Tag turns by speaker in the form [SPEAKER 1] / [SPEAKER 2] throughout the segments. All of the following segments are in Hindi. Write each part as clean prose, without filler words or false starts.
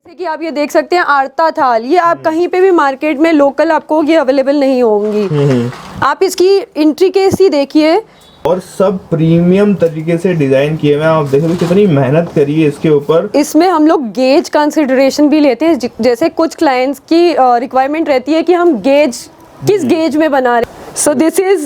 [SPEAKER 1] जैसे कि आप ये देख सकते हैं आरता थाल, ये आप कहीं पे भी मार्केट में लोकल आपको ये अवेलेबल नहीं होंगी। आप इसकी इंट्रिकेसी देखिए,
[SPEAKER 2] और सब प्रीमियम तरीके से डिजाइन किए हुए हैं। आप देखो कितनी मेहनत करी है इसके ऊपर।
[SPEAKER 1] इसमें हम लोग गेज कंसिडरेशन भी लेते हैं। जैसे कुछ क्लाइंट्स की रिक्वायरमेंट रहती है कि हम गेज किस गेज में बना रहे हैं। सो दिस इज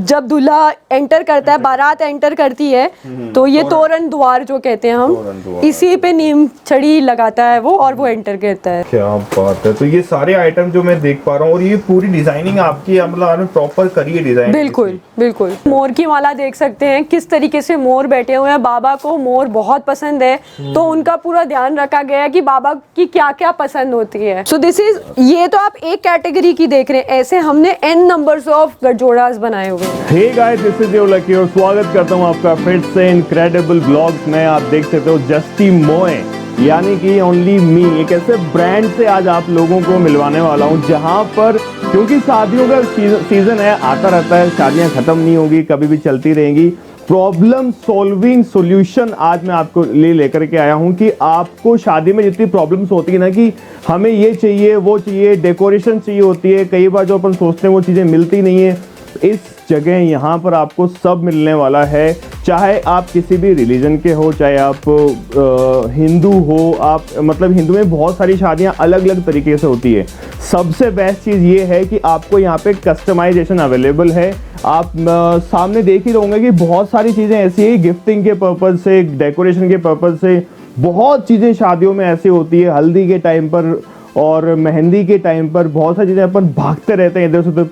[SPEAKER 1] जब दूल्हा एंटर करता है, बारात एंटर करती है, तो ये तोरण द्वार जो कहते हैं हम, इसी पे नीम छड़ी लगाता है वो, और वो एंटर करता है।
[SPEAKER 2] क्या बात है। तो ये सारे आइटम जो मैं देख पा रहा हूँ, और ये पूरी डिजाइनिंग आपकी मतलब आपने प्रॉपर करी है डिजाइन।
[SPEAKER 1] बिल्कुल बिल्कुल। मोर की माला देख सकते हैं, किस तरीके से मोर बैठे हुए हैं। बाबा को मोर बहुत पसंद है, तो उनका पूरा ध्यान रखा गया है कि बाबा की क्या क्या पसंद होती है। सो दिस इज, ये तो आप एक कैटेगरी की देख रहे हैं, ऐसे हमने n नंबर्स ऑफ गठजोड़ास बनाए हुए हैं।
[SPEAKER 3] Hey guys, this is your Lucky और स्वागत करता हूं आपका फिर से इनक्रेडिबल ब्लॉग्स में। आप देख सकते हो जस्टी मोए यानी कि ओनली मी, एक ऐसे ब्रांड से आज आप लोगों को मिलवाने वाला हूं जहां पर, क्योंकि शादियों का सीजन है, आता रहता है, शादियां खत्म नहीं होगी, कभी भी चलती रहेंगी। प्रॉब्लम सॉल्विंग सॉल्यूशन आज मैं आपको लिए लेकर के आया हूं कि आपको शादी में जितनी प्रॉब्लम्स होती है ना, कि हमें ये चाहिए वो चाहिए, डेकोरेशन चाहिए होती है, कई बार जो अपन सोचते हैं वो चीज़ें मिलती नहीं है, इस जगह यहाँ पर आपको सब मिलने वाला है। चाहे आप किसी भी रिलीजन के हो, चाहे आप हिंदू हो, आप मतलब हिंदू में बहुत सारी शादियाँ अलग अलग तरीके से होती है। सबसे बेस्ट चीज़ ये है कि आपको यहाँ पे कस्टमाइजेशन अवेलेबल है। आप सामने देख ही रहोगे कि बहुत सारी चीज़ें ऐसी है, गिफ्टिंग के पर्पज़ से, डेकोरेशन के पर्पज़ से, बहुत चीज़ें शादियों में ऐसी होती है। हल्दी के टाइम पर और मेहंदी के टाइम पर बहुत सारी चीज़ें अपन भागते रहते हैं इधर से उधर,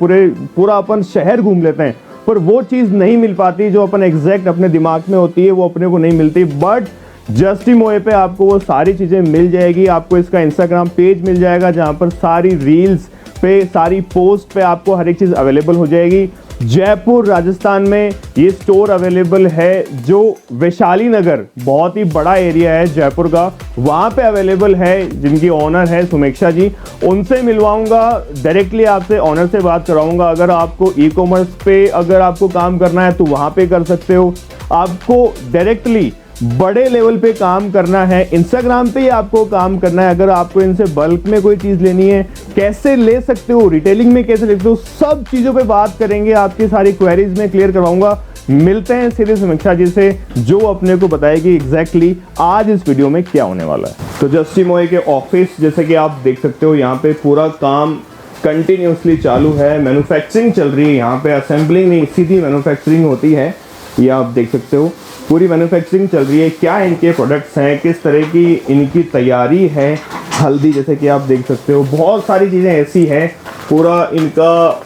[SPEAKER 3] पूरा अपन शहर घूम लेते हैं, पर वो चीज़ नहीं मिल पाती जो अपन एग्जैक्ट अपने दिमाग में होती है, वो अपने को नहीं मिलती। बट जस्टी मोए पे आपको वो सारी चीज़ें मिल जाएगी। आपको इसका इंस्टाग्राम पेज मिल जाएगा जहाँ पर सारी रील्स पे, सारी पोस्ट पे आपको हर एक चीज़ अवेलेबल हो जाएगी। जयपुर राजस्थान में ये स्टोर अवेलेबल है, जो वैशाली नगर, बहुत ही बड़ा एरिया है जयपुर का, वहाँ पे अवेलेबल है। जिनकी ऑनर है सुमेक्षा जी, उनसे मिलवाऊंगा, डायरेक्टली आपसे ऑनर से बात कराऊंगा। अगर आपको ई कॉमर्स पे अगर आपको काम करना है तो वहाँ पे कर सकते हो। आपको डायरेक्टली बड़े लेवल पे काम करना है, इंस्टाग्राम पे ही आपको काम करना है। अगर आपको इनसे बल्क में कोई चीज़ लेनी है, कैसे ले सकते हो, रिटेलिंग में कैसे ले सकते हो, सब चीज़ों पे बात करेंगे। आपकी सारी क्वेरीज में क्लियर करवाऊंगा। मिलते हैं सीधे समीक्षा जी से, जो अपने को बताएगी एग्जैक्टली आज इस वीडियो में क्या होने वाला है। तो जस्टी मोए के ऑफिस, जैसे कि आप देख सकते हो, यहाँ पे पूरा काम कंटिन्यूसली चालू है, मैन्युफैक्चरिंग चल रही है यहाँ पे, असेंबलिंग नहीं, सीधी मैन्युफैक्चरिंग होती है। ये आप देख सकते हो, पूरी मैन्युफैक्चरिंग चल रही है। क्या इनके प्रोडक्ट्स हैं, किस तरह की इनकी तैयारी है। हल्दी जैसे कि आप देख सकते हो, बहुत सारी चीज़ें ऐसी हैं। पूरा इनका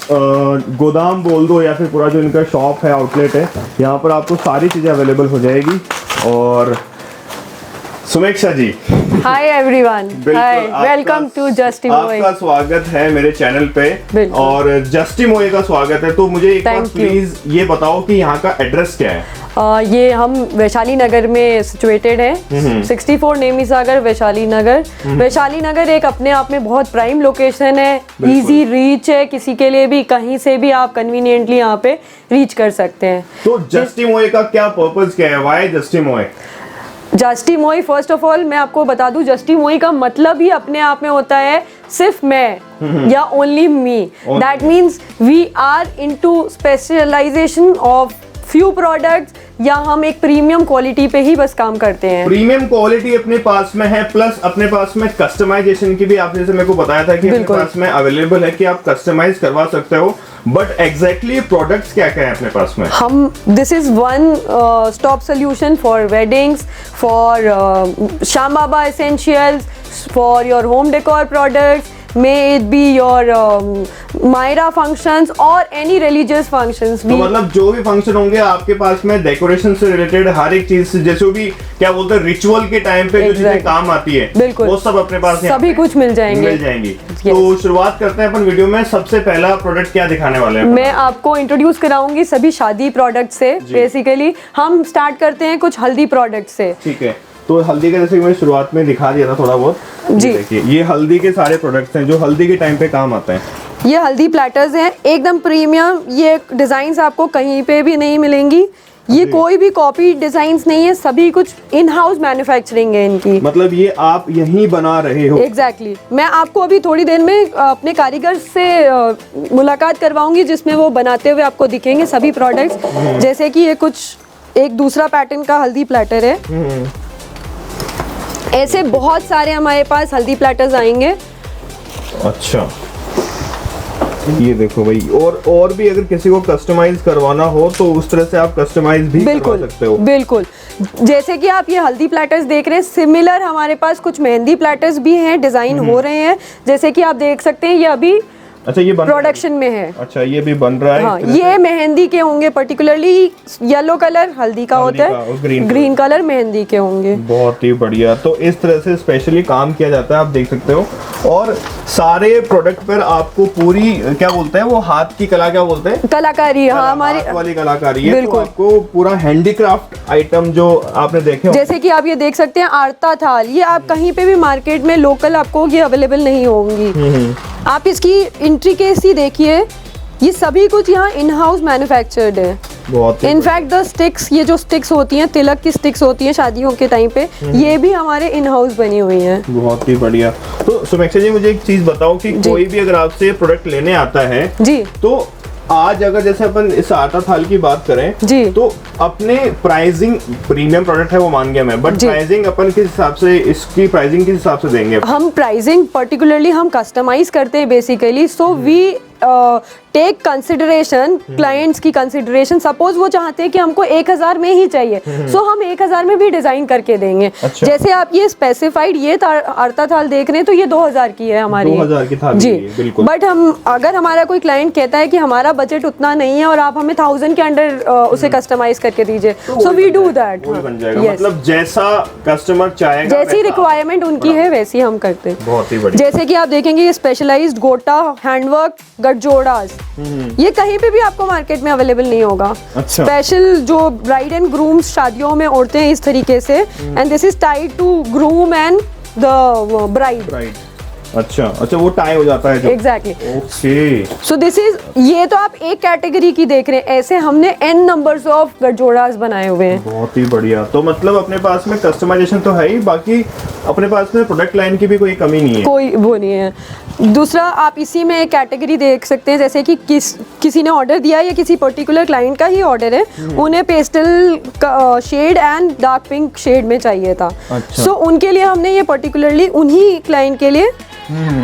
[SPEAKER 3] गोदाम बोल दो या फिर पूरा जो इनका शॉप है, आउटलेट है, यहाँ पर आपको सारी चीज़ें अवेलेबल हो जाएगी। और Sumeksha ji,
[SPEAKER 1] hi everyone, hi, welcome to जस्टी मोए।
[SPEAKER 2] आपका स्वागत है मेरे चैनल पे, और जस्टी मोए का स्वागत है। तो मुझे एक बार प्लीज ये बताओ कि यहाँ का एड्रेस क्या है।
[SPEAKER 1] ये हम वैशाली नगर में सिचुएटेड है, 64 नेमी सागर वैशाली नगर। वैशाली नगर एक अपने आप में बहुत प्राइम लोकेशन है, इजी रीच है, किसी के लिए भी कहीं से भी आप कन्वीनियंटली यहाँ पे रीच कर सकते हैं।
[SPEAKER 2] तो जस्टी मोए का क्या पर्पस क्या है, व्हाई जस्टी मोए?
[SPEAKER 1] जस्टी मोई, फर्स्ट ऑफ ऑल मैं आपको बता दूं, जस्टी मोई का मतलब ही अपने आप में होता है सिर्फ मैं या only me. That means we are into specialization of few products, या हम एक प्रीमियम क्वालिटी पे ही बस काम करते हैं।
[SPEAKER 2] प्रीमियम क्वालिटी अपने पास में है, प्लस अपने पास में कस्टमाइजेशन की भी आप जैसे मेरे को बताया था कि अपने पास में अवेलेबल है कि आप कस्टमाइज करवा सकते हो। बट एग्जैक्टली प्रोडक्ट्स क्या क्या है अपने पास में?
[SPEAKER 1] हम, this is one stop solution for weddings, for Shyam Baba essentials, for your home decor products, may it be your Myra functions or any religious functions।
[SPEAKER 2] तो मतलब जो भी फंक्शन होंगे आपके पास में, डेकोरेशन से रिलेटेड हर एक चीज, जैसे भी क्या बोलते हैं रिचुअल के टाइम पे जो चीजें काम आती है,
[SPEAKER 1] बिल्कुल
[SPEAKER 2] वो सब अपने पास
[SPEAKER 1] सभी कुछ मिल जाएंगी।
[SPEAKER 2] तो शुरुआत करते हैं अपन वीडियो में। सबसे पहला प्रोडक्ट क्या दिखाने वाले हैं?
[SPEAKER 1] मैं आपको इंट्रोड्यूस कराऊंगी सभी शादी प्रोडक्ट से। बेसिकली हम स्टार्ट करते हैं कुछ हल्दी प्रोडक्ट से।
[SPEAKER 2] ठीक है, तो हल्दी का जैसे कि मैंने शुरुआत में दिखा दिया था थोड़ा बहुत जी। देखिए ये हल्दी के सारे प्रोडक्ट्स हैं जो हल्दी के टाइम पे काम आते हैं।
[SPEAKER 1] ये हल्दी प्लेटर्स हैं, एकदम प्रीमियम। ये डिजाइन्स आपको कहीं पे भी नहीं मिलेंगी। ये कोई भी कॉपी डिजाइन्स नहीं है, सभी कुछ इन हाउस मैन्युफैक्चरिंग है इनकी।
[SPEAKER 2] मतलब ये आप यहीं बना रहे हो?
[SPEAKER 1] एग्जैक्टली मैं आपको अभी थोड़ी देर में अपने कारीगर से मुलाकात करवाऊंगी, जिसमें वो बनाते हुए आपको दिखेंगे सभी प्रोडक्ट्स। जैसे कि ये कुछ एक दूसरा पैटर्न का हल्दी प्लेटर है। ऐसे बहुत सारे हमारे पास हल्दी प्लेटर्स आएंगे।
[SPEAKER 2] अच्छा, ये देखो भाई, और भी अगर किसी को कस्टमाइज करवाना हो तो उस तरह से आप कस्टमाइज भी करवा सकते हो।
[SPEAKER 1] बिल्कुल, जैसे कि आप ये हल्दी प्लेटर्स देख रहे हैं, सिमिलर हमारे पास कुछ मेहंदी प्लेटर्स भी हैं, डिजाइन हो रहे हैं। जैसे कि आप देख सकते हैं, ये अभी
[SPEAKER 2] अच्छा ये
[SPEAKER 1] प्रोडक्शन में है।
[SPEAKER 2] अच्छा ये भी बन रहा है।
[SPEAKER 1] हाँ, ये मेहंदी के होंगे, पर्टिकुलरली येलो कलर हल्दी का होता है, ग्रीन कलर मेहंदी के होंगे।
[SPEAKER 2] बहुत ही बढ़िया। तो इस तरह से स्पेशली काम किया जाता है, आप देख सकते हो। और सारे प्रोडक्ट पर आपको पूरी क्या बोलते हैं वो, हाथ की कला क्या बोलते हैं,
[SPEAKER 1] कलाकारी। हाँ, हमारी
[SPEAKER 2] हाथ वाली कलाकारी है।
[SPEAKER 1] बिल्कुल।
[SPEAKER 2] तो आपको पूरा हैंडीक्राफ्ट आइटम जो आपने देखे,
[SPEAKER 1] जैसे कि आप ये देख सकते हैं आरता थाल, ये आप कहीं पे भी मार्केट में लोकल आपको ये अवेलेबल नहीं होंगी। आप इसकी इंट्रिकेसी देखिए, ये सभी कुछ यहाँ इन हाउस मैन्युफैक्चर्ड है।
[SPEAKER 2] बहुत
[SPEAKER 1] इनफैक्ट द स्टिक्स, ये जो स्टिक्स होती हैं, तिलक की स्टिक्स होती हैं शादियों के टाइम पे, ये भी हमारे इन हाउस बनी हुई हैं।
[SPEAKER 2] बहुत ही बढ़िया। तो सुमेक्षा जी मुझे एक चीज बताओ कि कोई भी अगर आपसे प्रोडक्ट लेने आता है
[SPEAKER 1] जी,
[SPEAKER 2] तो आज अगर जैसे अपन इस आटा थाल की बात करें
[SPEAKER 1] जी,
[SPEAKER 2] तो अपने प्राइसिंग, प्रीमियम प्रोडक्ट है वो मान गया मैं, बट प्राइसिंग अपन किस हिसाब से, इसकी प्राइसिंग किस हिसाब से देंगे?
[SPEAKER 1] हम प्राइसिंग पर्टिकुलरली हम कस्टमाइज करते हैं basically. So we take consideration clients की कंसिडरेशन। सपोज वो चाहते हैं कि हमको 1000 में ही चाहिए, सो हम 1000 में भी डिजाइन करके देंगे।
[SPEAKER 2] अच्छा।
[SPEAKER 1] जैसे आप ये स्पेसिफाइड ये आरता थाल देख रहे हैं, तो ये 2000 की है हमारी।
[SPEAKER 2] 2000 की थाली
[SPEAKER 1] जी,
[SPEAKER 2] है, बिल्कुल।
[SPEAKER 1] बट हम अगर हमारा कोई क्लाइंट कहता है कि हमारा बजट उतना नहीं है और आप हमें 1000 के अंडर उसे कस्टमाइज करके दीजिए, सो वी डू दैट।
[SPEAKER 2] बन जाएगा। मतलब जैसा कस्टमर चाहेगा,
[SPEAKER 1] जैसी रिक्वायरमेंट उनकी है वैसी हम करते हैं।
[SPEAKER 2] बहुत ही बढ़िया।
[SPEAKER 1] जैसे कि आप देखेंगे ये स्पेशलाइज्ड गोटा हैंडवर्क गठजोड़ास, ये कहीं पे भी आपको मार्केट में अवेलेबल नहीं होगा।
[SPEAKER 2] अच्छा।
[SPEAKER 1] स्पेशल जो ब्राइड एंड ग्रूम्स शादियों में ओढ़ते हैं इस तरीके से, and this is tied to groom and the bride.
[SPEAKER 2] अच्छा अच्छा, वो टाई हो जाता है जो।
[SPEAKER 1] Exactly.
[SPEAKER 2] Okay.
[SPEAKER 1] So this is, ये तो आप एक कैटेगरी की देख रहे हैं, ऐसे हमने n नंबर्स ऑफ गठजोड़ास बनाए हुए हैं।
[SPEAKER 2] बहुत ही बढ़िया। तो मतलब अपने पास में कस्टमाइजेशन तो है ही, बाकी अपने पास में प्रोडक्ट लाइन की भी कोई कमी नहीं है।
[SPEAKER 1] कोई वो नहीं है। दूसरा, आप इसी में एक कैटेगरी देख सकते हैं, जैसे कि किसी ने ऑर्डर दिया या किसी पर्टिकुलर क्लाइंट का ही ऑर्डर है, उन्हें pastel shade and dark pink shade में चाहिए था।
[SPEAKER 2] अच्छा।
[SPEAKER 1] सो उनके लिए हमने ये पर्टिकुलरली उन्हीं क्लाइंट के लिए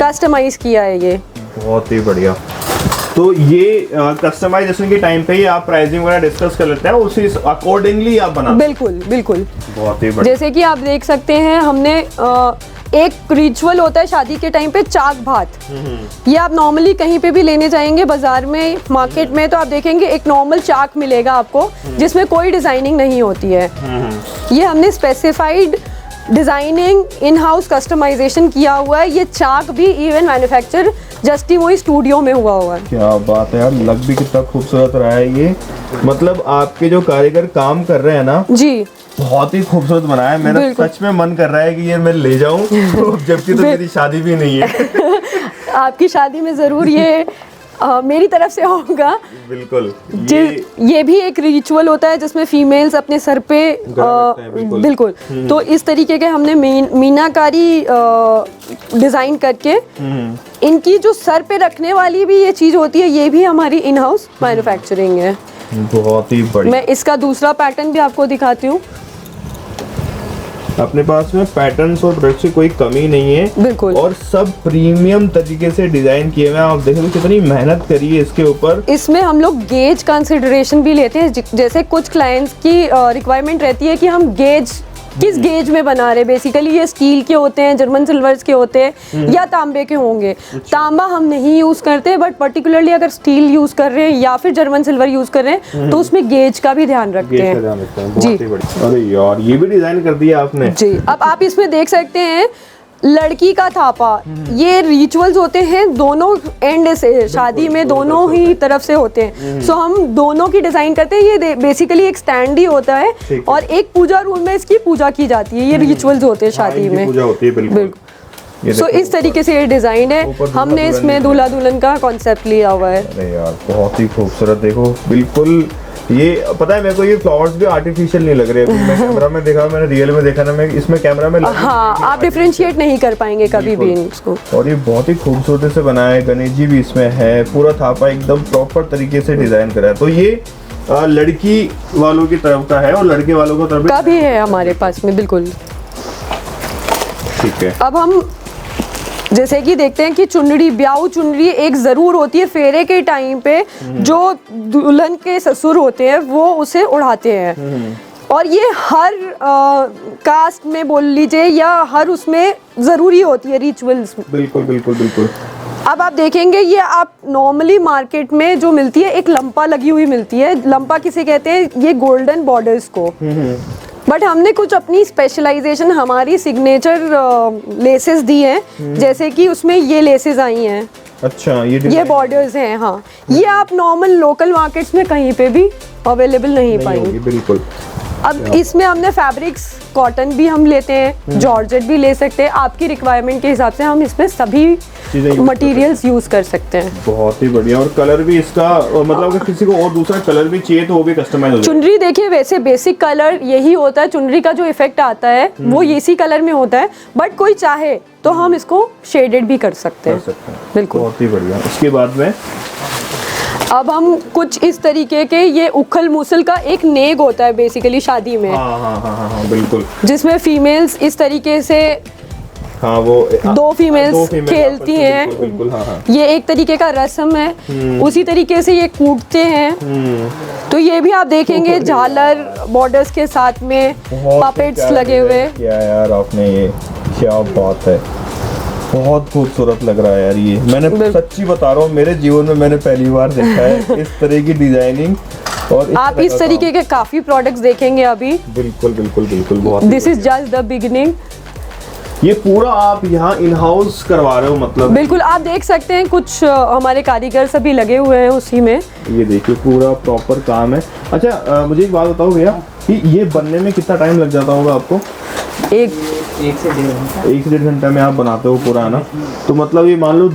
[SPEAKER 1] कस्टमाइज किया है ये।
[SPEAKER 2] बहुत ही बढ़िया। तो ये कस्टमाइजेशन के टाइम पे ही आप प्राइसिंग वगैरह डिस्कस कर लेते हैं, उसी अकॉर्डिंगली आप बनाते हैं?
[SPEAKER 1] बिल्कुल बिल्कुल।
[SPEAKER 2] बहुत ही बढ़िया।
[SPEAKER 1] जैसे कि आप देख सकते हैं, हमने एक रिचुअल होता है शादी के टाइम पे, चाक भात। ये आप नॉर्मली कहीं पे भी लेने जाएंगे बाजार में, मार्केट में, तो आप देखेंगे एक नॉर्मल चाक मिलेगा आपको जिसमें कोई डिजाइनिंग नहीं होती है। ये हमने specified designing in house customization किया हुआ है। ये चाक भी इवन मैन्युफैक्चर जस्टिमोई स्टूडियो में हुआ है।
[SPEAKER 2] क्या बात है यार, लग भी कितना खूबसूरत रहा है ये। मतलब आपके जो कारीगर काम कर रहे हैं ना
[SPEAKER 1] जी,
[SPEAKER 2] बहुत ही खूबसूरत बनाया है। मेरा सच में मन कर रहा है कि ये मैं ले जाऊं, जबकि तो मेरी शादी भी नहीं है।
[SPEAKER 1] आपकी शादी में जरूर ये मेरी तरफ से होगा।
[SPEAKER 2] बिल्कुल।
[SPEAKER 1] ये भी एक रिचुअल होता है जिसमें फीमेल्स अपने सर पे बिल्कुल। तो इस तरीके के हमने मीनाकारी डिजाइन करके इनकी जो सर पे रखने वाली भी ये चीज होती है, ये भी हमारी इन हाउस मैन्युफैक्चरिंग है।
[SPEAKER 2] बहुत ही बढ़िया।
[SPEAKER 1] मैं इसका दूसरा पैटर्न भी आपको दिखाती हूँ।
[SPEAKER 2] अपने पास में पैटर्न्स और प्रोडक्ट्स की कोई कमी नहीं है,
[SPEAKER 1] बिल्कुल,
[SPEAKER 2] और सब प्रीमियम तरीके से डिजाइन किए हुए हैं। आप देखो कितनी मेहनत करी है इसके ऊपर।
[SPEAKER 1] इसमें हम लोग गेज कंसिडरेशन भी लेते हैं। जैसे कुछ क्लाइंट्स की रिक्वायरमेंट रहती है कि हम गेज किस गेज में बना रहे, बेसिकली ये स्टील के होते हैं, जर्मन सिल्वर्स के होते हैं या तांबे के होंगे। तांबा हम नहीं यूज करते, बट पर्टिकुलरली अगर स्टील यूज कर रहे हैं या फिर जर्मन सिल्वर यूज कर रहे हैं तो उसमें गेज का भी ध्यान रखते हैं।
[SPEAKER 2] बहुत ही बढ़िया। अरे यार, ये भी डिजाइन कर दिया आपने।
[SPEAKER 1] जी, अब आप इसमें देख सकते हैं लड़की का थापा। ये रिचुअल्स होते हैं दोनों एंड से, शादी में दोनों ही तरफ से होते हैं। सो हम दोनों की डिजाइन करते हैं। ये बेसिकली एक स्टैंड ही होता है और एक पूजा रूम में इसकी पूजा की जाती है। ये रिचुअल्स होते हैं शादी में,
[SPEAKER 2] पूजा होती है। बिल्कुल।
[SPEAKER 1] सो इस तरीके से ये डिजाइन है। हमने इसमें दूल्हा दुल्हन का कॉन्सेप्ट लिया हुआ है।
[SPEAKER 2] अरे यार, बहुत ही खूबसूरत। देखो बिल्कुल ये पता है मेरे को, ये फ्लावर्स भी आर्टिफिशियल नहीं लग रहे अभी। मैं कैमरा में देखा, मैंने रियल में देखा ना, मैं इसमें कैमरा में
[SPEAKER 1] हाँ, आप डिफरेंशिएट नहीं कर पाएंगे कभी भी इसको।
[SPEAKER 2] और ये बहुत ही खूबसूरती से बनाया है, गणेश जी भी इसमें है, पूरा थापा एकदम प्रॉपर तरीके से डिजाइन करा है। तो ये लड़की वालों की तरफ का है और लड़के वालों की तरफ
[SPEAKER 1] का भी है हमारे पास में, बिल्कुल।
[SPEAKER 2] ठीक है।
[SPEAKER 1] अब हम जैसे कि देखते हैं कि चुनरी, ब्याह चुनरी एक ज़रूर होती है फेरे के टाइम पे, जो दुल्हन के ससुर होते हैं वो उसे उड़ाते हैं, और ये हर कास्ट में बोल लीजिए या हर उसमें ज़रूरी होती है रिचुअल्स।
[SPEAKER 2] बिल्कुल बिल्कुल बिल्कुल।
[SPEAKER 1] अब आप देखेंगे ये आप नॉर्मली मार्केट में जो मिलती है एक लंपा लगी हुई मिलती है, लंपा किसे कहते हैं, ये गोल्डन बॉर्डर्स को। बट हमने कुछ अपनी स्पेशलाइजेशन, हमारी सिग्नेचर लेसेस दी हैं, जैसे कि उसमें ये लेसेस आई हैं।
[SPEAKER 2] अच्छा,
[SPEAKER 1] ये बॉर्डर्स हैं। हाँ, ये आप नॉर्मल लोकल मार्केट्स में कहीं पे भी अवेलेबल नहीं पाएंगे।
[SPEAKER 2] बिल्कुल।
[SPEAKER 1] अब इसमें हमने फैब्रिक्स, कॉटन भी हम लेते हैं, जॉर्जेट भी ले सकते हैं, आपकी रिक्वायरमेंट के हिसाब से हम इसमें सभी मटेरियल्स यूज कर सकते हैं।
[SPEAKER 2] बहुत ही बढ़िया। और कलर भी इसका, मतलब अगर किसी को और दूसरा कलर भी चाहिए तो वो भी कस्टमाइज हो जाएगा।
[SPEAKER 1] चुनरी देखिए, वैसे बेसिक कलर यही होता है, चुनरी का जो इफेक्ट आता है वो इसी कलर में होता है, बट कोई चाहे तो हम इसको शेडेड भी कर सकते हैं। बिल्कुल,
[SPEAKER 2] बहुत ही बढ़िया। इसके बाद में
[SPEAKER 1] अब हम कुछ इस तरीके के, ये उखल मुसल का एक नेग होता है बेसिकली शादी में।
[SPEAKER 2] हाँ, बिल्कुल।
[SPEAKER 1] जिसमें फीमेल्स इस तरीके से,
[SPEAKER 2] हाँ, वो
[SPEAKER 1] दो फीमेल्स खेलती हैं।
[SPEAKER 2] बिल्कुल, हाँ।
[SPEAKER 1] ये एक तरीके का रस्म है, उसी तरीके से ये कूटते हैं। तो ये भी आप देखेंगे झालर बॉर्डर्स के साथ में पपेट्स लगे हुए।
[SPEAKER 2] क्या यार आपने, ये क्या बात है, बहुत खूबसूरत लग रहा है यार। ये मैंने सच्ची बता रहा हूँ, मेरे जीवन में मैंने पहली बार देखा है इस तरह की डिजाइनिंग। और
[SPEAKER 1] आप इस तरीके के काफी प्रोडक्ट्स देखेंगे अभी।
[SPEAKER 2] बिल्कुल बिल्कुल बिल्कुल। बहुत,
[SPEAKER 1] this is just the beginning.
[SPEAKER 2] ये पूरा आप यहाँ इन हाउस करवा रहे हो मतलब?
[SPEAKER 1] बिल्कुल, आप देख सकते हैं कुछ हमारे कारीगर सभी लगे हुए हैं उसी में।
[SPEAKER 2] ये देखिए पूरा प्रॉपर काम है। अच्छा, मुझे एक बात बताओ भैया कि ये बनने में कितना टाइम लग जाता होगा आपको?
[SPEAKER 1] एक
[SPEAKER 2] से डेढ़ घंटा में आप बनाते हो पूरा ना? तो मतलब ये मान लो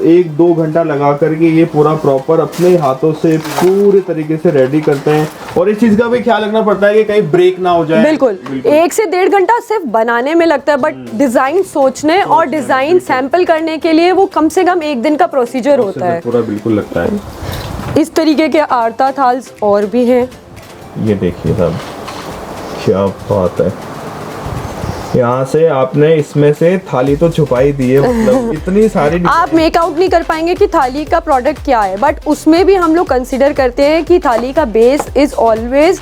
[SPEAKER 2] 1-2 घंटा लगा करके ये पूरा प्रॉपर अपने हाथों से पूरे तरीके से रेडी करते हैं। और इस चीज का भी ख्याल रखना पड़ता है कि कहीं ब्रेक ना हो जाए।
[SPEAKER 1] बिल्कुल। 1 से 1.5 घंटा सिर्फ बनाने में लगता है, बट डिजाइन सोचने और डिजाइन सैंपल करने के लिए वो कम से कम 1 दिन का प्रोसीजर होता है
[SPEAKER 2] पूरा। बिल्कुल लगता है।
[SPEAKER 1] इस तरीके के आरता थाल्स और भी हैं।
[SPEAKER 2] ये देखिए साहब, क्या बात है। यहाँ से आपने इसमें से थाली तो छुपाई दी है, मतलब इतनी सारी।
[SPEAKER 1] आप मेक आउट नहीं कर पाएंगे कि थाली का प्रोडक्ट क्या है, बट उसमें भी हम लोग कंसिडर करते हैं कि थाली का बेस इज ऑलवेज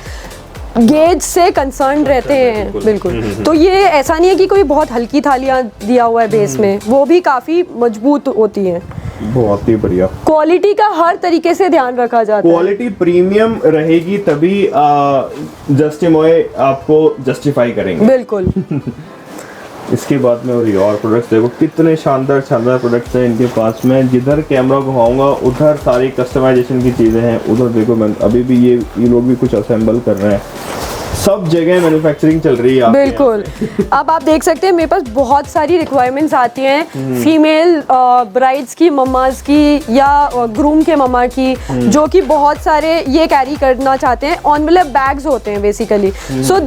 [SPEAKER 1] गेज से कंसर्न रहते हैं। बिल्कुल। तो ये ऐसा नहीं है कि कोई बहुत हल्की थालियां दिया हुआ है बेस में, वो भी काफी मजबूत होती हैं।
[SPEAKER 2] बहुत ही बढ़िया।
[SPEAKER 1] क्वालिटी का हर तरीके से ध्यान रखा जाता है।
[SPEAKER 2] क्वालिटी प्रीमियम रहेगी तभी जस्टिमोए आपको जस्टिफाई करेंगे।
[SPEAKER 1] बिल्कुल।
[SPEAKER 2] इसके बाद में और प्रोडक्ट्स देखो, कितने शानदार शानदार प्रोडक्ट्स हैं इनके पास में। जिधर कैमरा घुमाऊंगा उधर सारी कस्टमाइजेशन की चीज़ें हैं। उधर देखो, मैं अभी भी ये लोग भी कुछ असेंबल कर रहे हैं। सब जगह मैन्युफैक्चरिंग चल रही है।
[SPEAKER 1] बिल्कुल। अब आप देख सकते हैं मेरे पास बहुत सारी रिक्वायरमेंट्स आती हैं फीमेल ब्राइड्स की, मम्माज की या ग्रूम के मम्मा की, जो कि बहुत सारे ये कैरी करना चाहते हैं। एनवेलप बैग्स होते हैं बेसिकली। सो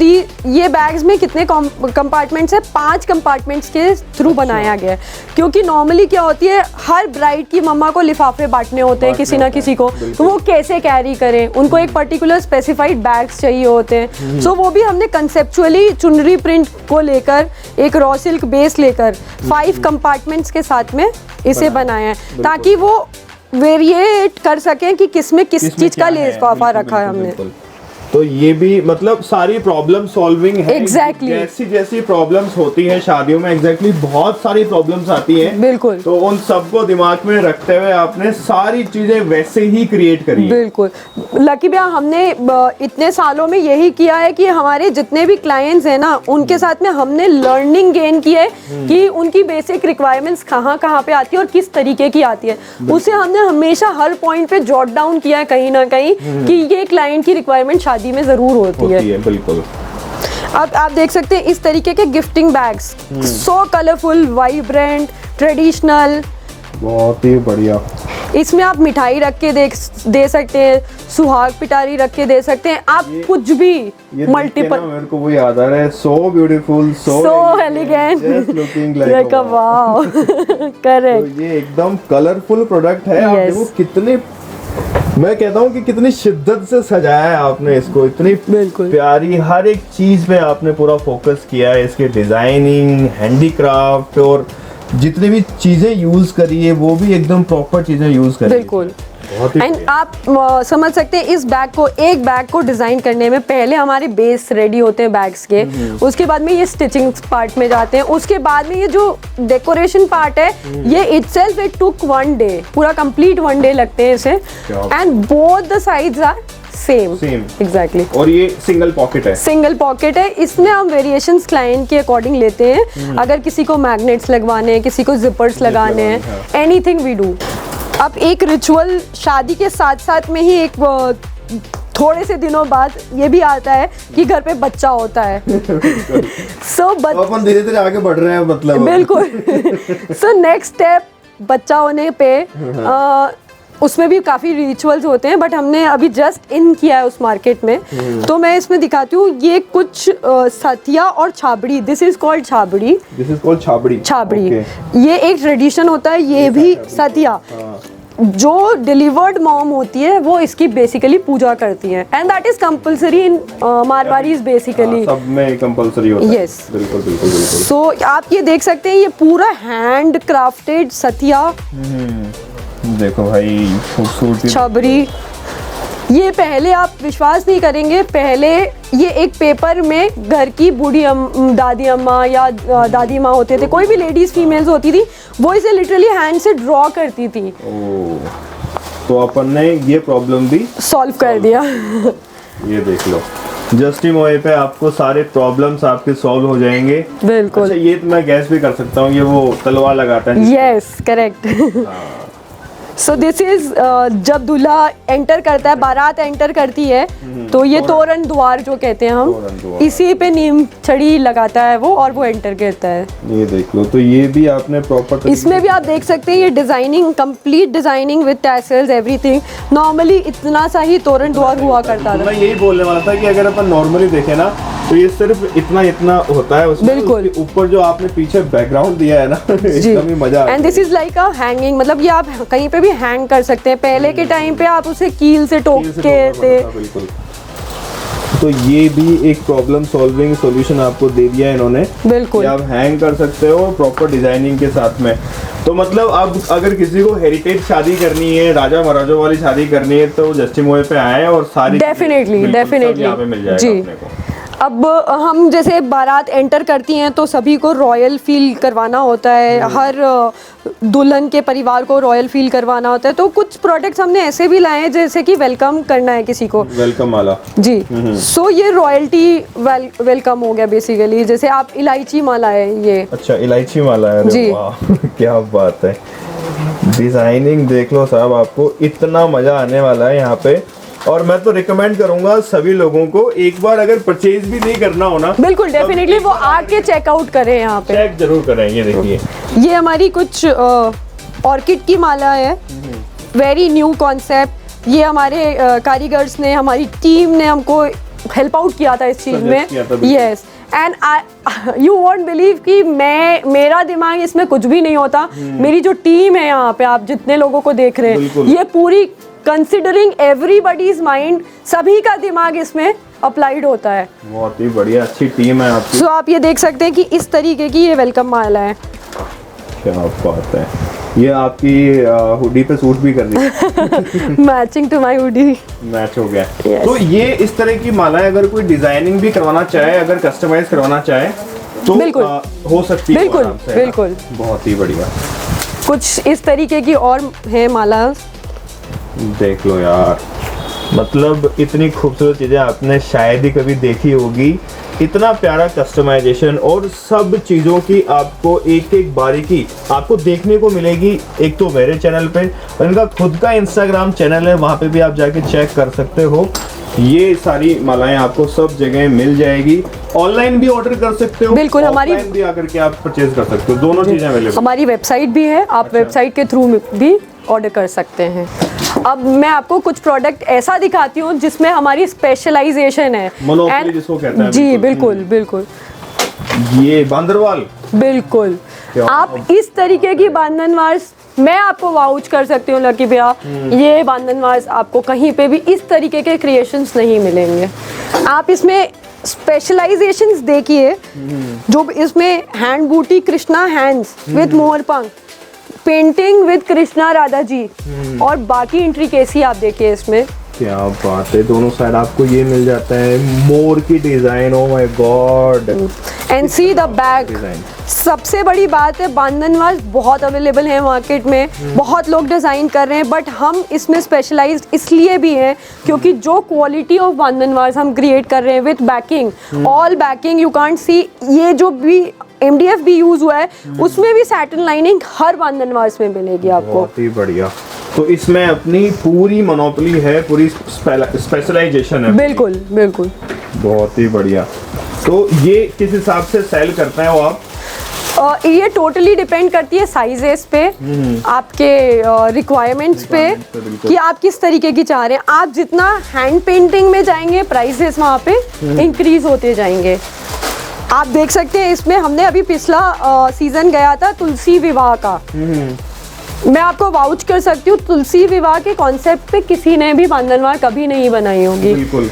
[SPEAKER 1] ये बैग्स में कितने कंपार्टमेंट्स हैं? 5 कंपार्टमेंट्स के थ्रू बनाया गया है, क्योंकि नॉर्मली क्या होती है, हर ब्राइड की मम्मा को लिफाफे बांटने होते हैं किसी ना किसी को, तो वो कैसे कैरी करें, उनको एक पर्टिकुलर स्पेसिफाइड बैग्स चाहिए होते हैं। सो वो भी हमने कंसेप्चुअली चुनरी प्रिंट को लेकर एक रॉ सिल्क बेस लेकर 5 कंपार्टमेंट्स के साथ में इसे बनाया है, ताकि वो वेरिएट कर सकें कि किसमें किस चीज का लिफाफा रखा है हमने।
[SPEAKER 2] तो ये भी मतलब सारी प्रॉब्लम सॉल्विंग है।
[SPEAKER 1] Exactly.
[SPEAKER 2] जैसी प्रॉब्लम्स होती हैं शादियों में, एग्जैक्टली बहुत सारी प्रॉब्लम्स आती हैं।
[SPEAKER 1] बिल्कुल।
[SPEAKER 2] तो उन सबको दिमाग में रखते हुए आपने सारी चीजें वैसे ही क्रिएट करी।
[SPEAKER 1] बिल्कुल। लकी भैया, हमने इतने सालों में यही किया है कि हमारे जितने भी क्लाइंट्स हैं ना, उनके साथ में हमने लर्निंग गेन की है कि उनकी बेसिक रिक्वायरमेंट्स कहाँ पे आती है और किस तरीके की आती है। उसे हमने हमेशा हर पॉइंट पे जॉट डाउन किया है कहीं ना कहीं कि ये क्लाइंट की रिक्वायरमेंट शादी में जरूर होती है।
[SPEAKER 2] बिल्कुल।
[SPEAKER 1] अब आप देख सकते हैं इस तरीके के गिफ्टिंग बैग्स, सो कलरफुल, वाइब्रेंट, ट्रेडिशनल।
[SPEAKER 2] बहुत ही बढ़िया।
[SPEAKER 1] इसमें आप मिठाई रख के दे सकते हैं, सुहाग पिटारी रख के दे सकते हैं, आप कुछ भी मल्टीपल।
[SPEAKER 2] मेरे को वो याद आ रहा है, so beautiful,
[SPEAKER 1] so elegant,
[SPEAKER 2] just looking like
[SPEAKER 1] a wow. Correct.
[SPEAKER 2] तो ये एकदम कलरफुल प्रोडक्ट है। आप देखो कितने, मैं कहता हूँ कि कितनी शिद्दत से सजाया है आपने इसको, इतनी प्यारी हर एक चीज पे आपने पूरा फोकस किया है, इसके डिजाइनिंग, हैंडीक्राफ्ट और जितनी भी चीजें यूज करी है वो भी एकदम प्रॉपर चीजें यूज करी है।
[SPEAKER 1] बिल्कुल। एंड आप समझ सकते हैं इस बैग को, एक बैग को डिजाइन करने में पहले हमारे बेस रेडी होते हैं बैग्स के, उसके बाद में ये स्टिचिंग पार्ट में जाते हैं, उसके बाद में ये जो डेकोरेशन पार्ट है ये इटसेल्फ इट टुक 1 डे, पूरा कंप्लीट 1 डे लगते हैं इसे। And both the sides are same exactly.
[SPEAKER 2] और ये सिंगल पॉकेट है,
[SPEAKER 1] सिंगल पॉकेट है। इसमें हम वेरिएशंस क्लाइंट के अकॉर्डिंग लेते हैं, अगर किसी को मैग्नेट्स लगवाने हैं, किसी को जिपर्स लगाने हैं, एनीथिंग वी डू। अब एक रिचुअल शादी के साथ साथ में ही एक थोड़े से दिनों बाद ये भी आता है कि घर पे बच्चा होता है। सो
[SPEAKER 2] अपन धीरे धीरे आगे बढ़ रहे हैं मतलब।
[SPEAKER 1] बिल्कुल। सो नेक्स्ट स्टेप बच्चा होने पे उसमें भी काफ़ी रिचुअल्स होते हैं, बट हमने अभी जस्ट इन किया है उस मार्केट में, तो मैं इसमें दिखाती हूँ। ये कुछ सतिया और छाबड़ी, this is called Chhabdi.
[SPEAKER 2] This is called छाबड़ी।
[SPEAKER 1] छाबड़ी ये एक ट्रेडिशन होता है, ये भी सतिया जो डिलीवर्ड मॉम होती है वो इसकी बेसिकली पूजा करती है, and that is compulsory in Marwaris basically,
[SPEAKER 2] सब में कंपलसरी होता है।
[SPEAKER 1] यस
[SPEAKER 2] बिल्कुल बिल्कुल बिल्कुल।
[SPEAKER 1] सो आप ये देख सकते हैं, ये पूरा हैंड क्राफ्टेड सतिया।
[SPEAKER 2] देखो भाई खूबसूरती।
[SPEAKER 1] छबरी, ये पहले आप विश्वास नहीं करेंगे, पहले ये एक पेपर में घर की बूढ़ी दादी अम्मा या दादी माँ होते थे, कोई भी लेडीज फीमेल्स होती थी, वो इसे लिटरली हैंड से ड्रॉ करती थी।
[SPEAKER 2] तो अपन ने ये प्रॉब्लम भी
[SPEAKER 1] सॉल्व कर दिया।
[SPEAKER 2] ये देख लो, जस्ट मोए पे आपको सारे प्रॉब्लम्स आपके सॉल्व हो जाएंगे।
[SPEAKER 1] बिल्कुल।
[SPEAKER 2] अच्छा, ये तो मैं गैस भी कर सकता हूँ, ये वो तलवार लगाता है।
[SPEAKER 1] Yes correct. So this is जब दूल्हा एंटर करता है, बारात एंटर करती है, तो ये तोरण द्वार जो कहते हैं हम, इसी पे नीम छड़ी लगाता है वो, और वो एंटर करता है।
[SPEAKER 2] ये देख लो, तो ये भी आपने प्रॉपर,
[SPEAKER 1] इसमें भी आप देख सकते हैं ये designing, complete designing with tassels everything. Normally इतना सा ही तोरण द्वार हुआ करता था।
[SPEAKER 2] मैं यही बोलने वाला था कि अगर अपन नॉर्मली देखें ना, तो ये सिर्फ इतना इतना होता है उसमें।
[SPEAKER 1] बिल्कुल।
[SPEAKER 2] ऊपर जो आपने पीछे बैकग्राउंड दिया है ना, एकदम ही मजा।
[SPEAKER 1] And this is like a hanging, मतलब ये आप कहीं पे भी हैंग कर सकते हैं। पहले के टाइम पे आप उसे कील से टोक के थे।
[SPEAKER 2] बिल्कुल। तो ये भी एक प्रॉब्लम सॉल्विंग सॉल्यूशन आपको दे दिया है इन्होंने।
[SPEAKER 1] बिल्कुल।
[SPEAKER 2] आप हैंग कर सकते हो प्रॉपर डिजाइनिंग के साथ में। तो मतलब अब अगर किसी को हेरिटेज शादी करनी है, राजा महाराजों वाली शादी करनी है, तो जस्टिन मोए पे आए और सारी
[SPEAKER 1] डेफिनेटली यहाँ
[SPEAKER 2] पे मिल जाएगा
[SPEAKER 1] जी।
[SPEAKER 2] अपने को।
[SPEAKER 1] अब हम जैसे बारात एंटर करती हैं तो सभी को रॉयल फील करवाना होता है, हर दुल्हन के परिवार को रॉयल फील करवाना होता है। तो कुछ प्रोडक्ट्स हमने ऐसे भी लाए हैं जैसे कि वेलकम करना है किसी को,
[SPEAKER 2] वेलकम माला
[SPEAKER 1] जी। सो ये रॉयल्टी वेलकम हो गया बेसिकली। जैसे आप इलायची माला है ये।
[SPEAKER 2] अच्छा, इलायची माला है
[SPEAKER 1] जी।
[SPEAKER 2] क्या बात है। डिजाइनिंग देख लो साहब, आपको इतना मजा आने वाला है यहाँ पे। और मैं तो रिकमेंड करूंगा सभी लोगों को, एक बार अगर परचेज भी नहीं करना हो ना,
[SPEAKER 1] बिल्कुल डेफिनेटली वो आके चेकआउट करें यहाँ पे,
[SPEAKER 2] चेक जरूर करें। ये देखिए,
[SPEAKER 1] ये हमारी कुछ ऑर्किड की माला है, वेरी न्यू कॉन्सेप्ट। ये हमारे कारीगर्स ने, हमारी टीम ने हमको हेल्प आउट किया था इस चीज़ में। Yes, and you won't believe कि मेरा दिमाग इसमें कुछ भी नहीं होता। मेरी जो टीम है यहाँ पे, आप जितने लोगों को देख रहे हैं, ये पूरी कंसिडरिंग एवरीबॉडीज माइंड, सभी का दिमाग इसमें अप्लाइड होता है।
[SPEAKER 2] बहुत ही बढ़िया, अच्छी टीम है आपकी।
[SPEAKER 1] सो आप ये देख सकते हैं कि इस तरीके की ये वेलकम माला है।
[SPEAKER 2] क्या बात है, ये आपकी हुडी पे सूट भी कर दी।
[SPEAKER 1] Matching to my hoodie,
[SPEAKER 2] match हो गया।
[SPEAKER 1] Yes.
[SPEAKER 2] तो ये इस तरह की मालाएं अगर कोई डिजाइनिंग भी करवाना चाहे, अगर कस्टमाइज करवाना चाहे, तो
[SPEAKER 1] बिल्कुल
[SPEAKER 2] हो सकती है।
[SPEAKER 1] बिल्कुल
[SPEAKER 2] आराम से,
[SPEAKER 1] बिल्कुल।
[SPEAKER 2] बहुत ही बढ़िया।
[SPEAKER 1] कुछ इस तरीके की और है माला।
[SPEAKER 2] देख लो यार, मतलब इतनी खूबसूरत चीजें आपने शायद ही कभी देखी होगी। इतना प्यारा कस्टमाइजेशन और सब चीज़ों की आपको एक एक बारीकी आपको देखने को मिलेगी। एक तो मेरे चैनल पे, और इनका खुद का इंस्टाग्राम चैनल है, वहाँ पे भी आप जाके चेक कर सकते हो। ये सारी मालाएं आपको सब जगह मिल जाएगी। ऑनलाइन भी ऑर्डर कर सकते हो,
[SPEAKER 1] बिल्कुल, हमारी
[SPEAKER 2] भी आकर के आप परचेज कर सकते हो। दोनों चीजें अवेलेबल।
[SPEAKER 1] हमारी वेबसाइट भी है, आप वेबसाइट के थ्रू भी ऑर्डर कर सकते हैं। अब मैं आपको कुछ प्रोडक्ट ऐसा दिखाती हूँ जिसमें हमारी स्पेशलाइजेशन है।
[SPEAKER 2] मोनोपोली जिसको कहते हैं।
[SPEAKER 1] जी बिल्कुल बिल्कुल।
[SPEAKER 2] ये बांदरवाल
[SPEAKER 1] बिल्कुल
[SPEAKER 2] क्या
[SPEAKER 1] आप इस तरीके की बांधन वार्स, मैं आपको वाउच कर सकती हूँ लकी भैया, ये बांधन वार्स आपको कहीं पे भी इस तरीके के क्रिएशंस नहीं मिलेंगे। आप इसमें स्पेशलाइजेशंस देखिए, जो इसमें हैंड बूटी कृष्णा हैंड्स विद मोर पंख, पेंटिंग विद कृष्णा राधा जी, और बाकी इंट्रिकेसी आप देखिए इसमें।
[SPEAKER 2] क्या बात है, दोनों साइड आपको ये मिल जाता है मोर की design. Oh my God,
[SPEAKER 1] and see the back. सबसे बड़ी बात है बांधन वार्स बहुत अवेलेबल है मार्केट में, बहुत लोग डिज़ाइन कर रहे हैं, बट हम इसमें स्पेशलाइज्ड इसलिए भी हैं क्योंकि जो क्वालिटी ऑफ बांधन वार्स हम क्रिएट कर रहे हैं with banking, all banking, you can't see, ये जो भी MDF भी यूज हुआ है उसमें भी सैटिन लाइनिंग हर बांधन वार्स में मिलेगी आपको।
[SPEAKER 2] बहुत ही बढ़िया। तो इसमें अपनी पूरी मोनोपोली है, पूरी स्पेशलाइजेशन है।
[SPEAKER 1] बिल्कुल बिल्कुल।
[SPEAKER 2] बहुत ही बढ़िया। तो ये किस हिसाब से सेल करते हैं वो आप?
[SPEAKER 1] ये टोटली डिपेंड करती है साइजेस पे, आपके रिक्वायरमेंट्स पे कि आप किस तरीके की चाह रहे हैं। आप जितना हैंड पेंटिंग में जाएंगे प्राइसेस वहाँ पे इंक्रीज होते जाएंगे। आप देख सकते हैं इसमें हमने अभी पिछला सीजन गया था तुलसी विवाह का, मैं आपको वाउच कर सकती हूँ तुलसी विवाह के कॉन्सेप्ट पे किसी ने भी बांधनवार कभी नहीं बनाई होगी।
[SPEAKER 2] बिल्कुल।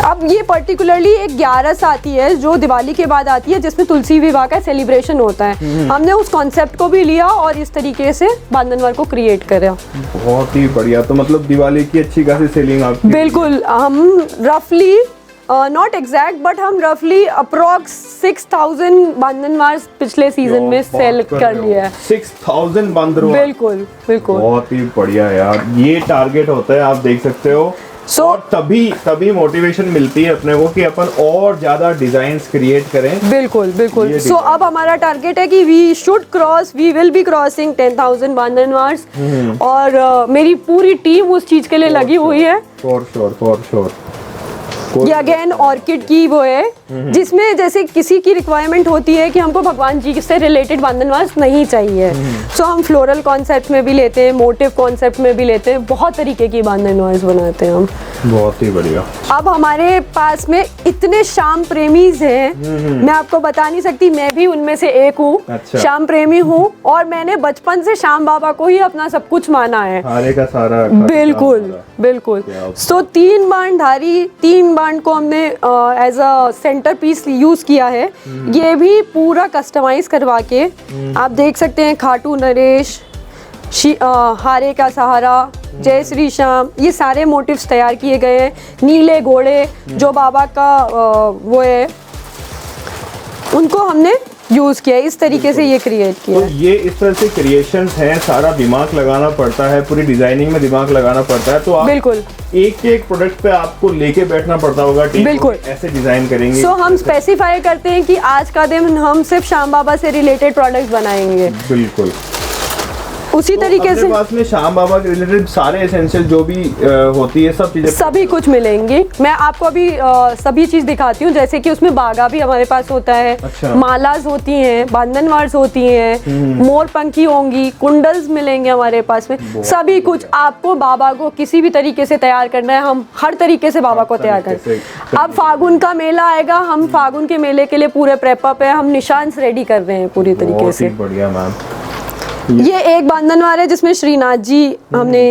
[SPEAKER 1] अब ये पर्टिकुलरली एक 11 आती है जो दिवाली के बाद आती है, जिसमें तुलसी विवाह का सेलिब्रेशन होता है। हमने उस कॉन्सेप्ट को भी लिया और इस तरीके से बांधनवार को क्रिएट करा।
[SPEAKER 2] बहुत ही बढ़िया। तो मतलब दिवाली की अच्छी खासी सेलिंग आपकी?
[SPEAKER 1] बिल्कुल। हम रफली नॉट एग्जैक्ट बट हम रफली अप्रॉक्स 6000 बांधनवार पिछले सीजन में सेल कर लिया है।
[SPEAKER 2] 6000 बांधनवार?
[SPEAKER 1] बिल्कुल बिल्कुल।
[SPEAKER 2] बहुत ही बढ़िया यार, ये टारगेट होता है, आप देख सकते हो। और तभी मोटिवेशन मिलती है अपने को कि अपन और ज्यादा डिजाइन्स क्रिएट करें।
[SPEAKER 1] बिल्कुल बिल्कुल। सो अब हमारा टारगेट है कि वी विल बी क्रॉसिंग 10,000 बांधनवार्स, और मेरी पूरी टीम उस चीज के लिए लगी हुई है।
[SPEAKER 2] For sure.
[SPEAKER 1] ये अगेन ऑर्किड की वो है जिसमें जैसे किसी की रिक्वायरमेंट होती है कि हमको भगवान जी से रिलेटेड बांधनवार्स नहीं चाहिए, सो हम फ्लोरल कॉन्सेप्ट में भी लेते हैं, मोटिव कॉन्सेप्ट में भी लेते हैं, बहुत तरीके की बांधनवार्स बनाते हैं हम।
[SPEAKER 2] बहुत ही बढ़िया।
[SPEAKER 1] अब हमारे पास में इतने श्याम प्रेमीज हैं, मैं आपको बता नहीं सकती, मैं भी उनमें से एक हूँ।
[SPEAKER 2] अच्छा।
[SPEAKER 1] श्याम प्रेमी हूँ और मैंने बचपन से श्याम बाबा को ही अपना सब कुछ माना है।
[SPEAKER 2] सारे का सारा
[SPEAKER 1] बिल्कुल बिल्कुल। सो 3 बाणधारी, 3 बाण को हमने as a centre piece use किया है। ये भी पूरा कस्टमाइज करवा के आप देख सकते हैं, खाटू नरेश, हारे का सहारा, जय श्री श्याम, ये सारे मोटिव्स तैयार किए गए हैं। नीले घोड़े जो बाबा का वो है, उनको हमने यूज किया, इस तरीके से ये क्रिएट किया।
[SPEAKER 2] तो ये इस तरह से क्रिएशंस हैं, सारा दिमाग लगाना पड़ता है, पूरी डिजाइनिंग में दिमाग लगाना पड़ता है। तो आप
[SPEAKER 1] बिल्कुल
[SPEAKER 2] एक प्रोडक्ट पे आपको लेके बैठना पड़ता होगा,
[SPEAKER 1] बिल्कुल
[SPEAKER 2] ऐसे डिजाइन करेंगे।
[SPEAKER 1] सो हम स्पेसिफाई करते हैं कि आज का दिन हम सिर्फ श्याम बाबा से रिलेटेड प्रोडक्ट्स बनाएंगे।
[SPEAKER 2] बिल्कुल
[SPEAKER 1] उसी तरीके से
[SPEAKER 2] पास में श्याम बाबा के रिलेटेड सारे एसेंशियल जो भी होती है सब चीजें, सभी
[SPEAKER 1] कुछ मिलेंगी। मैं आपको अभी सभी चीज दिखाती हूँ, जैसे कि उसमें बागा भी हमारे पास होता है।
[SPEAKER 2] अच्छा।
[SPEAKER 1] मालाज होती हैं, बांधनवार्स होती हैं, मोर पंखी होंगी, कुंडल्स मिलेंगे हमारे पास में। सभी कुछ आपको बाबा को किसी भी तरीके से तैयार करना है, हम हर तरीके से बाबा को तैयार करें। अब फागुन का मेला आएगा, हम फागुन के मेले के लिए पूरे प्रेपअप है, हम निशांस रेडी कर रहे हैं पूरी तरीके से।
[SPEAKER 2] बढ़िया मैम।
[SPEAKER 1] ये एक बांधनवार है जिसमें श्रीनाथ जी हमने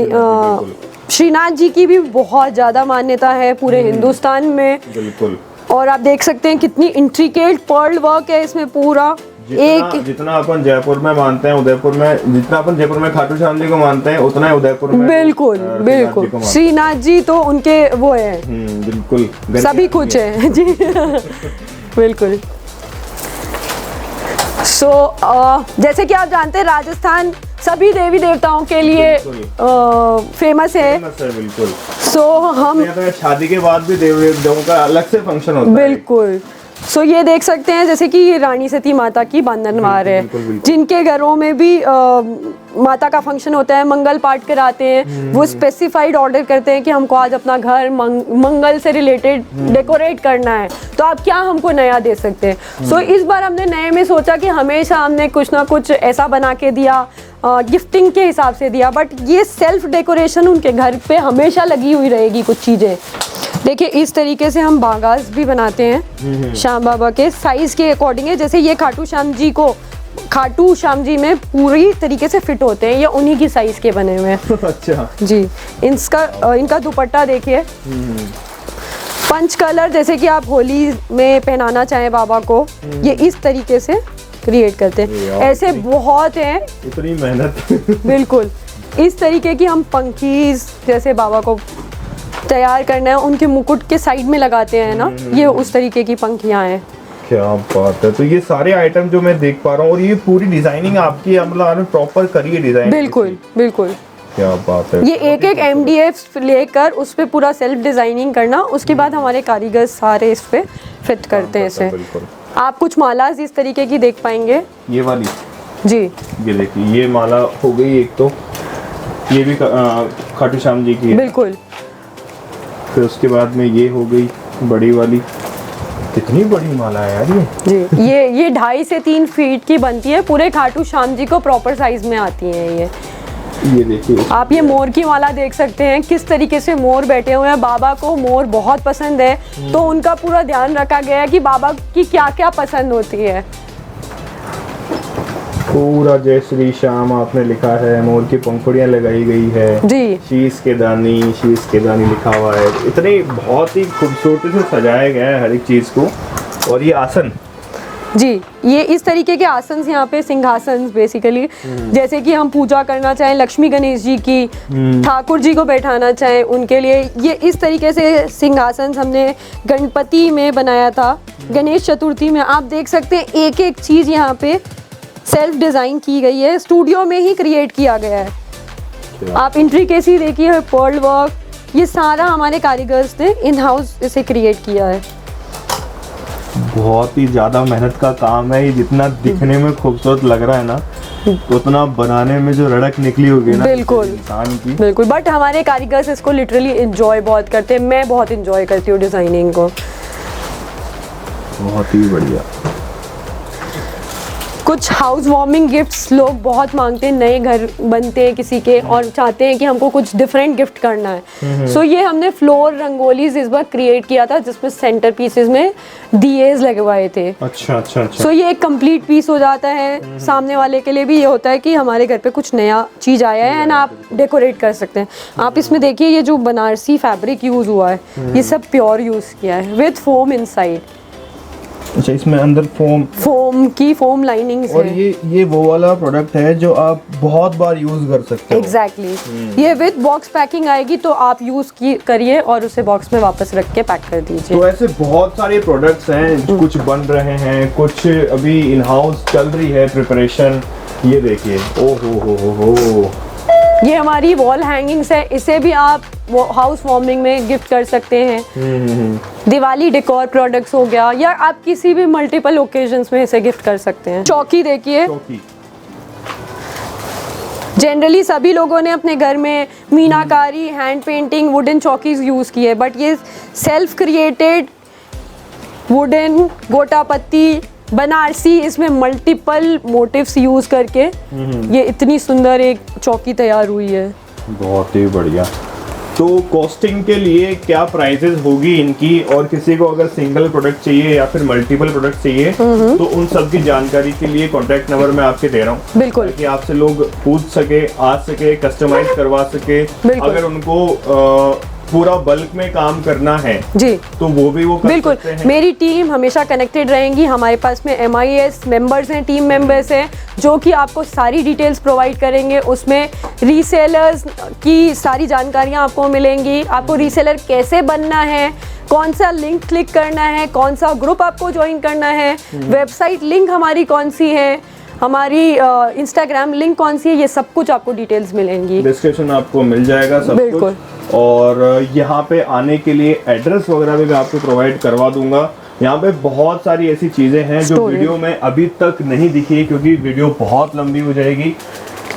[SPEAKER 1] श्रीनाथ जी की भी बहुत ज़्यादा मान्यता है पूरे हिंदुस्तान में।
[SPEAKER 2] बिल्कुल।
[SPEAKER 1] और आप देख सकते हैं कितनी इंट्रिकेट पर्ल वर्क है इसमें पूरा।
[SPEAKER 2] जितना अपन जयपुर में मानते हैं, उदयपुर में जितना अपन जयपुर में खाटू श्याम जी को मानते हैं, उतना ही उदयपुर में
[SPEAKER 1] बिल्कुल बिल्कुल श्रीनाथ जी तो उनके वो है।
[SPEAKER 2] बिल्कुल
[SPEAKER 1] सभी कुछ है जी। बिल्कुल। सो जैसे कि आप जानते हैं राजस्थान सभी देवी देवताओं के लिए फेमस है।
[SPEAKER 2] बिल्कुल।
[SPEAKER 1] सो हम
[SPEAKER 2] शादी के बाद भी देवी देवताओं का अलग से फंक्शन होता है।
[SPEAKER 1] बिल्कुल। सो ये देख सकते हैं जैसे कि ये रानी सती माता की बांधनवार है, जिनके घरों में भी माता का फंक्शन होता है, मंगल पाठ कराते हैं, वो स्पेसिफाइड ऑर्डर करते हैं कि हमको आज अपना घर मंगल से रिलेटेड डेकोरेट करना है, तो आप क्या हमको नया दे सकते हैं। सो इस बार हमने नए में सोचा कि हमेशा हमने कुछ ना कुछ ऐसा बना के दिया गिफ्टिंग के हिसाब से दिया, बट ये सेल्फ डेकोरेशन उनके घर पे हमेशा लगी हुई रहेगी कुछ चीज़ें। देखिए इस तरीके से हम बागास भी बनाते हैं श्याम बाबा के साइज़ के अकॉर्डिंग है। जैसे ये खाटू श्याम जी में पूरी तरीके से फिट होते हैं, ये उन्हीं की साइज़ के बने हुए हैं।
[SPEAKER 2] अच्छा
[SPEAKER 1] जी, इनका दुपट्टा देखिए पंच कलर, जैसे कि आप होली में पहनाना चाहें बाबा को, ये इस तरीके से क्रिएट करते हैं। ऐसे बहुत हैं,
[SPEAKER 2] इतनी मेहनत।
[SPEAKER 1] बिल्कुल इस तरीके की हम पंखीज जैसे बाबा को तैयार करना है, उनके मुकुट के साइड में लगाते हैं ना, ये उस तरीके की पंखियां हैं।
[SPEAKER 2] क्या बात है। तो ये सारे आइटम जो मैं देख पा रहा हूँ, और ये पूरी डिजाइनिंग आपकी है, मतलब आपने प्रॉपर करी है डिजाइन।
[SPEAKER 1] बिल्कुल बिल्कुल,
[SPEAKER 2] क्या बात है।
[SPEAKER 1] ये एक एक MDF लेकर उस पे पूरा सेल्फ डिजाइनिंग करना, उसके बाद हमारे कारीगर सारे इस पे फिट करते हैं इसे।
[SPEAKER 2] बिल्कुल।
[SPEAKER 1] आप कुछ मालाज इस तरीके की देख पाएंगे।
[SPEAKER 2] ये वाली
[SPEAKER 1] जी,
[SPEAKER 2] ये देखिए, ये माला हो गई एक, तो ये भी खाटू श्याम जी की है।
[SPEAKER 1] बिल्कुल।
[SPEAKER 2] फिर उसके बाद में ये हो गई बड़ी वाली। कितनी बड़ी माला है यार ये।
[SPEAKER 1] जी, ये 2.5 से 3 फीट की बनती है, पूरे खाटू श्याम जी को प्रॉपर साइज में आती है
[SPEAKER 2] ये देखिए,
[SPEAKER 1] आप ये मोर की माला देख सकते हैं, किस तरीके से मोर बैठे हुए हैं। बाबा को मोर बहुत पसंद है, तो उनका पूरा ध्यान रखा गया है कि बाबा की क्या क्या पसंद होती है।
[SPEAKER 2] पूरा जय श्री श्याम आपने लिखा है, मोर की पंखुड़ियां लगाई गई है
[SPEAKER 1] जी,
[SPEAKER 2] शीश के दानी लिखा हुआ है। इतने बहुत ही खूबसूरती से सजाया गया है हर एक चीज को। और ये आसन,
[SPEAKER 1] जी, ये इस तरीके के आसन यहाँ पे सिंहासन बेसिकली, जैसे कि हम पूजा करना चाहें लक्ष्मी गणेश जी की, ठाकुर जी को बैठाना चाहें उनके लिए, ये इस तरीके से सिंहासन हमने गणपति में बनाया था। गणेश चतुर्थी में आप देख सकते हैं एक एक चीज़ यहाँ पे सेल्फ डिज़ाइन की गई है, स्टूडियो में ही क्रिएट किया गया है। आप इंट्रिकेसी देखिए, पर्ल वर्क, ये सारा हमारे कारीगर्स ने इन हाउस इसे क्रिएट किया है।
[SPEAKER 2] बहुत ही ज्यादा मेहनत का काम है ये। जितना दिखने में खूबसूरत लग रहा है ना, उतना बनाने में जो रड़क निकली होगी ना
[SPEAKER 1] बिल्कुल
[SPEAKER 2] इंसान की।
[SPEAKER 1] बिल्कुल, बट हमारे कारीगर्स इसको लिटरली एंजॉय बहुत करते हैं। मैं बहुत एंजॉय करती हूँ डिजाइनिंग को।
[SPEAKER 2] बहुत ही बढ़िया।
[SPEAKER 1] कुछ हाउस वार्मिंग गिफ्ट्स लोग बहुत मांगते हैं, नए घर बनते हैं किसी के और चाहते हैं कि हमको कुछ डिफरेंट गिफ्ट करना है। सो ये हमने फ्लोर रंगोलीज इस बार क्रिएट किया था, जिसमें सेंटर पीसेस में दिएज लगवाए थे।
[SPEAKER 2] अच्छा अच्छा अच्छा।
[SPEAKER 1] सो ये एक कंप्लीट पीस हो जाता है। सामने वाले के लिए भी ये होता है कि हमारे घर पे कुछ नया चीज़ आया है एंड आप डेकोरेट कर सकते हैं। आप इसमें देखिए, ये जो बनारसी फैब्रिक यूज़ हुआ है, ये सब प्योर यूज़ किया है विद फोम इनसाइड।
[SPEAKER 2] अच्छा, इसमें अंदर फोम
[SPEAKER 1] लाइनिंग है।
[SPEAKER 2] और ये वो वाला प्रोडक्ट है जो आप बहुत बार यूज कर सकते हो।
[SPEAKER 1] एग्जैक्टली। ये विद बॉक्स पैकिंग आएगी, तो आप यूज करिए और उसे बॉक्स में वापस रख के पैक कर दीजिए।
[SPEAKER 2] तो ऐसे बहुत सारे प्रोडक्ट्स हैं, कुछ बन रहे हैं, कुछ अभी इन हाउस चल रही है प्रिपरेशन। ये देखिए, ओ हो।
[SPEAKER 1] ये हमारी वॉल हैंगिंग्स है, इसे भी आप हाउस वार्मिंग में गिफ्ट कर सकते हैं। दिवाली डेकोर प्रोडक्ट्स हो गया, या आप किसी भी मल्टीपल ओकेजन्स में इसे गिफ्ट कर सकते हैं। चौकी देखिए, जनरली सभी लोगों ने अपने घर में मीनाकारी, हैंड पेंटिंग, वुडन चौकीज यूज की है, बट ये self created wooden gota patti Banarasi, इसमें मल्टीपल मोटिव्स यूज करके ये इतनी सुंदर एक चौकी तैयार हुई है।
[SPEAKER 2] बहुत ही बढ़िया। तो कॉस्टिंग के लिए क्या प्राइसेस होगी इनकी, और किसी को अगर सिंगल प्रोडक्ट चाहिए या फिर मल्टीपल प्रोडक्ट चाहिए, तो उन सब की जानकारी के लिए कॉन्टैक्ट नंबर मैं आपके दे रहा हूँ।
[SPEAKER 1] बिल्कुल,
[SPEAKER 2] ताकि आपसे लोग पूछ सके, आ सके, कस्टमाइज करवा सके। अगर उनको पूरा बल्क में काम करना है
[SPEAKER 1] जी,
[SPEAKER 2] तो वो भी वो कर
[SPEAKER 1] बिल्कुल
[SPEAKER 2] सकते हैं।
[SPEAKER 1] मेरी टीम हमेशा कनेक्टेड रहेंगी। हमारे पास में MIS मेंबर्स हैं, टीम मेंबर्स हैं, जो कि आपको सारी डिटेल्स प्रोवाइड करेंगे। उसमें रीसेलर्स की सारी जानकारियां आपको मिलेंगी। आपको रीसेलर कैसे बनना है, कौन सा लिंक क्लिक करना है, कौन सा ग्रुप आपको ज्वाइन करना है, वेबसाइट लिंक हमारी कौन सी है, हमारी इंस्टाग्राम लिंक कौन सी है, ये सब कुछ आपको डिटेल्स मिलेंगी।
[SPEAKER 2] डिस्क्रिप्शन आपको मिल जाएगा सब
[SPEAKER 1] बिल्कुल।
[SPEAKER 2] कुछ। और यहाँ पे आने के लिए एड्रेस वगैरह भी मैं आपको प्रोवाइड करवा दूंगा। यहाँ पे बहुत सारी ऐसी चीज़ें हैं जो वीडियो में अभी तक नहीं दिखी है, क्योंकि वीडियो बहुत लंबी हो जाएगी।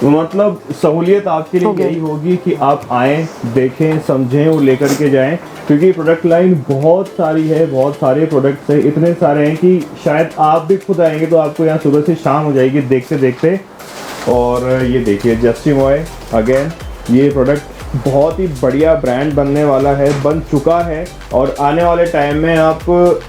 [SPEAKER 2] मतलब सहूलियत आपके लिए यही होगी कि आप आएँ, देखें, समझें और लेकर के जाएं, क्योंकि प्रोडक्ट लाइन बहुत सारी है, बहुत सारे प्रोडक्ट्स हैं, इतने सारे हैं कि शायद आप भी खुद आएंगे तो आपको यहाँ सुबह से शाम हो जाएगी देखते देखते। और ये देखिए जस्टिमोए अगेन, ये प्रोडक्ट बहुत ही बढ़िया ब्रांड बनने वाला है, बन चुका है। और आने वाले टाइम में आप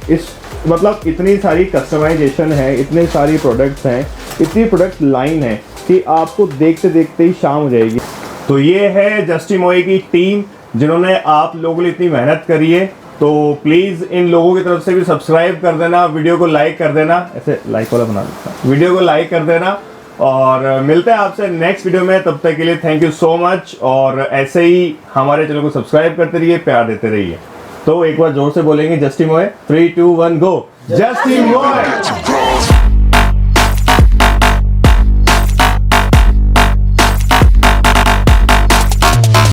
[SPEAKER 2] इस मतलब इतनी सारी कस्टमाइजेशन है, इतने सारी प्रोडक्ट्स हैं, इतनी प्रोडक्ट लाइन है कि आपको देखते देखते ही शाम हो जाएगी। तो ये है जस्टिमोए की टीम जिन्होंने आप लोगों के लिए इतनी मेहनत करी है। तो प्लीज़ इन लोगों की तरफ से भी सब्सक्राइब कर देना, वीडियो को लाइक कर देना, ऐसे लाइक वाला बना देता, वीडियो को लाइक कर देना। और मिलते हैं आपसे नेक्स्ट वीडियो में, तब तक के लिए थैंक यू सो मच। और ऐसे ही हमारे चैनल को सब्सक्राइब करते रहिए, प्यार देते रहिए। तो एक बार जोर से बोलेंगे जस्टिमोए, 3 2 1 गो, जस्टिमोए।